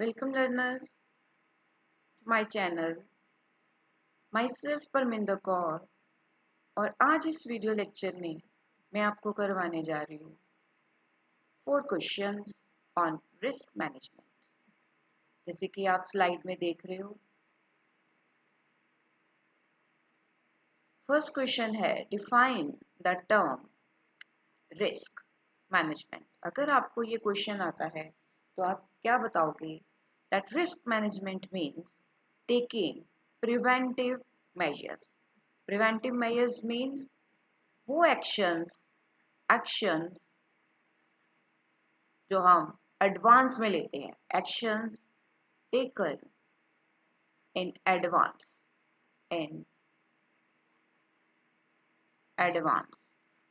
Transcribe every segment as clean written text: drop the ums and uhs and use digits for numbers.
Welcome learners to my channel. Myself Parminder Kaur और आज इस वीडियो लेक्चर में मैं आपको करवाने जा रही हूँ 4 क्वेश्चंस ऑन रिस्क मैनेजमेंट। जैसे कि आप स्लाइड में देख रहे हो। फर्स्ट क्वेश्चन है define the term risk management. अगर आपको ये क्वेश्चन आता है तो आप क्या बताओगे? That risk management means taking preventive measures. Preventive measures means वो actions जो हम एडवांस में लेते हैं, actions taken in advance,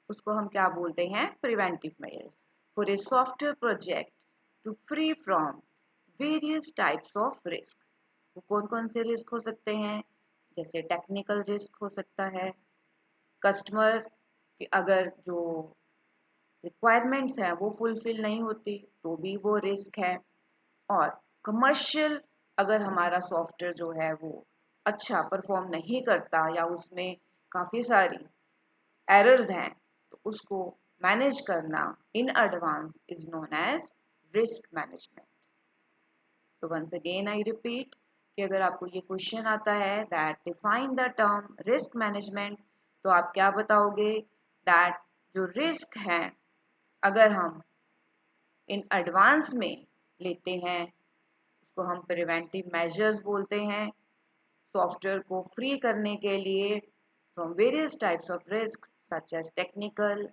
उसको हम क्या बोलते हैं? preventive measures for a software project to free from various types of risk. वो कौन कौन से रिस्क हो सकते हैं? जैसे टेक्निकल रिस्क हो सकता है, कस्टमर की अगर जो रिक्वायरमेंट्स हैं वो फुलफिल नहीं होती तो भी वो रिस्क है, और कमर्शियल अगर हमारा सॉफ्टवेयर जो है वो अच्छा परफॉर्म नहीं करता या उसमें काफ़ी सारी एरर्स हैं तो उसको मैनेज करना in advance is known as risk management. तो वंस अगेन आई रिपीट कि अगर आपको ये क्वेश्चन आता है that define the term risk management, तो आप क्या बताओगे? दैट जो रिस्क है अगर हम इन एडवांस में लेते हैं उसको हम प्रिवेंटिव मेजर्स बोलते हैं, सॉफ्टवेयर को फ्री करने के लिए from various types of risk such as technical,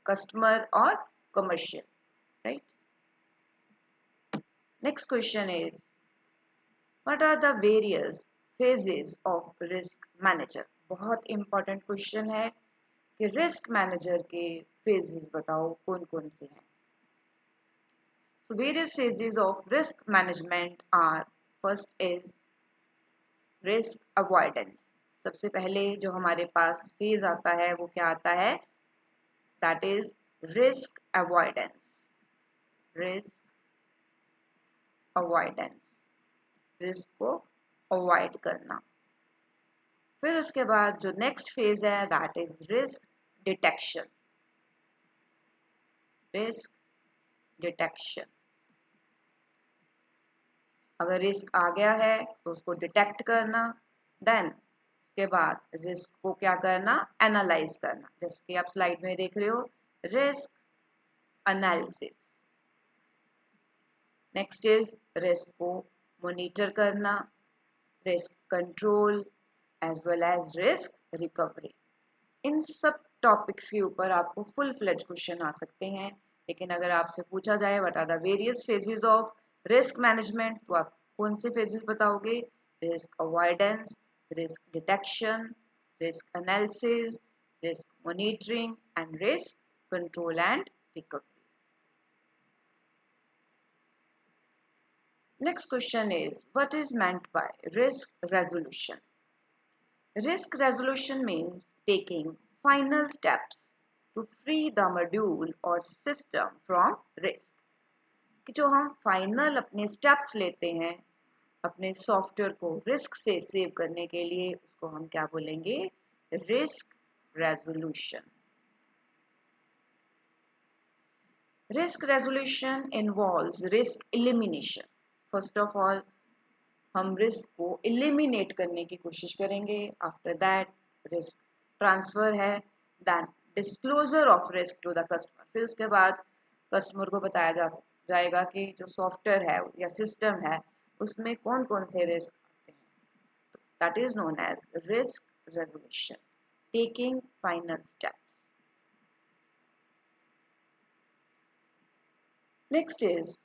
customer और commercial, right? Next question is What are the various phases of risk manager? बहुत इंपॉर्टेंट क्वेश्चन है कि रिस्क मैनेजर के फेजेस बताओ कौन कौन से हैं। So various phases of risk management are, first is risk avoidance. सबसे पहले जो हमारे पास फेज आता है वो क्या आता है? That is risk avoidance. Risk avoidance. Risk को अवॉइड करना। फिर उसके बाद जो नेक्स्ट फेज है that is risk detection. Risk detection, अगर रिस्क आ गया है तो उसको डिटेक्ट करना, देन उसके बाद रिस्क को क्या करना? एनालाइज करना। जैसे कि आप स्लाइड में देख रहे हो, risk analysis. Next is risk को मॉनिटर करना, risk control as well as risk recovery. इन सब टॉपिक्स के ऊपर आपको फुल फ्लेज क्वेश्चन आ सकते हैं, लेकिन अगर आपसे पूछा जाए what are the various phases of risk management, तो आप कौन से फेजेस बताओगे? Risk avoidance, risk detection, risk analysis, risk monitoring and risk control and recovery. Next question is what is meant by risk resolution? Risk resolution means taking final steps to free the module or system from risk. कि जो हम final अपने steps लेते हैं अपने software को risk से save करने के लिए, उसको हम क्या बोलेंगे? Risk resolution. Risk resolution involves risk elimination. First of all हम रिस्क को एलिमिनेट करने की कोशिश करेंगे, आफ्टर दैट रिस्क ट्रांसफर है, then disclosure of risk to the customer. फिर उसके बाद कस्टमर को बताया जाएगा कि जो सॉफ्टवेयर है या सिस्टम है उसमें कौन कौन से रिस्क आते हैं। That is known as risk resolution, taking final steps. Next is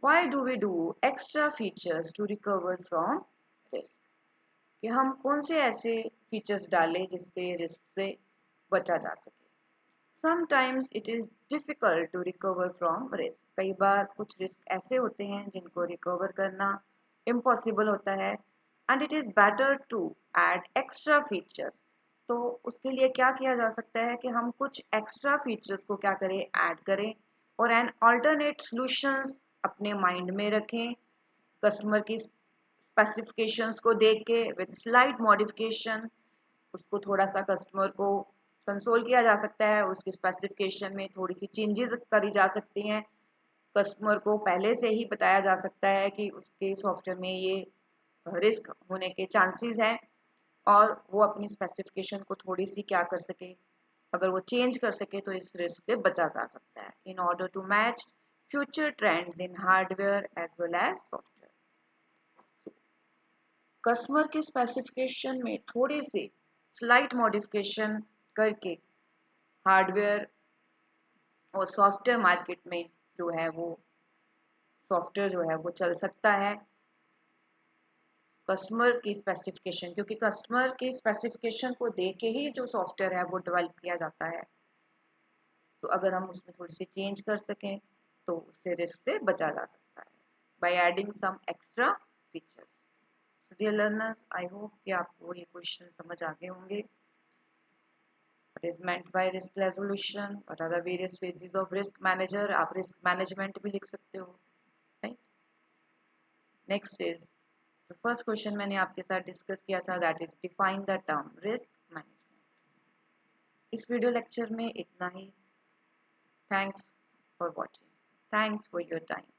why do we do extra features to recover from risk? कि हम कौन से ऐसे फीचर्स डालें जिससे रिस्क से बचा जा सके। Sometimes it is difficult to recover from risk. कई बार कुछ रिस्क ऐसे होते हैं जिनको रिकवर करना इम्पॉसिबल होता है, and it is better to add extra feature. तो उसके लिए क्या किया जा सकता है कि हम कुछ एक्स्ट्रा फीचर्स को क्या करें? ऐड करें, और एन ऑल्टरनेट सॉल्यूशंस अपने माइंड में रखें कस्टमर की स्पेसिफिकेशंस को देख के विद स्लाइट मॉडिफिकेशन उसको थोड़ा सा कस्टमर को कंसोल किया जा सकता है, उसकी स्पेसिफिकेशन में थोड़ी सी चेंजेस करी जा सकती हैं, कस्टमर को पहले से ही बताया जा सकता है कि उसके सॉफ्टवेयर में ये रिस्क होने के चांसेस हैं और वो अपनी स्पेसिफिकेशन को थोड़ी सी क्या कर सके, अगर वो चेंज कर सके तो इस रिस्क से बचा जा सकता है in order to match future trends in hardware as well as software. Customer के स्पेसिफिकेशन में थोड़ी सी स्लाइट मॉडिफिकेशन करके हार्डवेयर और सॉफ्टवेयर मार्केट में जो है वो सॉफ्टवेयर जो है वो चल सकता है कस्टमर की स्पेसिफिकेशन, क्योंकि कस्टमर की स्पेसिफिकेशन को देख के ही जो सॉफ्टवेयर है वो डेवलप किया जाता है। तो अगर हम उसमें थोड़ी सी चेंज कर सकें तो उससे रिस्क से बचा जा सकता है by adding some extra features. Dear learners, I hope कि आपको ये क्वेश्चन समझ आ गए होंगे। What is meant by risk resolution? What are the various phases of risk manager? आप risk management भी लिख सकते हो, right? Next is the first question मैंने आपके साथ डिस्कस किया था, that is define the term risk management। इस वीडियो लेक्चर में इतना ही। Thanks for watching. Thanks for your time.